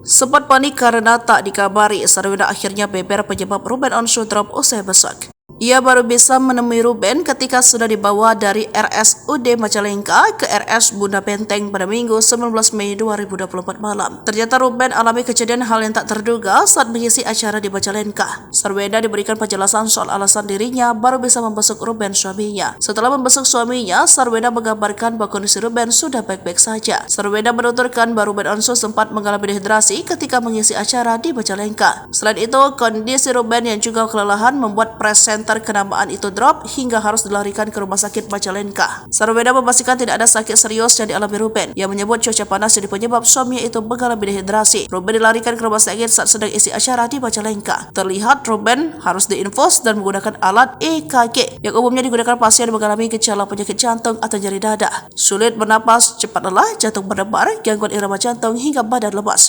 Sempat panik karena tak dikabari, Sarwenda akhirnya beber penyebab Ruben Onsu drop usai besok. Ia baru bisa menemui Ruben ketika sudah dibawa dari RSUD Majalengka ke RS Bunda Benteng pada Minggu 19 Mei 2024 malam. Ternyata Ruben alami kejadian hal yang tak terduga saat mengisi acara di Majalengka. Sarwenda diberikan penjelasan soal alasan dirinya baru bisa membesuk Ruben suaminya. Setelah membesuk suaminya, Sarwenda menggambarkan bahwa kondisi Ruben sudah baik-baik saja. Sarwenda menuturkan bahwa Ruben Onsu sempat mengalami dehidrasi ketika mengisi acara di Majalengka. Selain itu, kondisi Ruben yang juga kelelahan membuat presenter kenamaan itu drop hingga harus dilarikan ke rumah sakit Majalengka. Sarwenda memastikan tidak ada sakit serius yang dialami Ruben. Ia menyebut cuaca panas jadi penyebab suaminya itu mengalami dehidrasi. Ruben dilarikan ke rumah sakit saat sedang isi acara di Majalengka. Terlihat Ruben harus diinfus dan menggunakan alat EKG yang umumnya digunakan pasien mengalami gejala penyakit jantung atau nyeri dada, sulit bernapas, cepat lelah, jantung berdebar, gangguan irama jantung hingga badan lemas.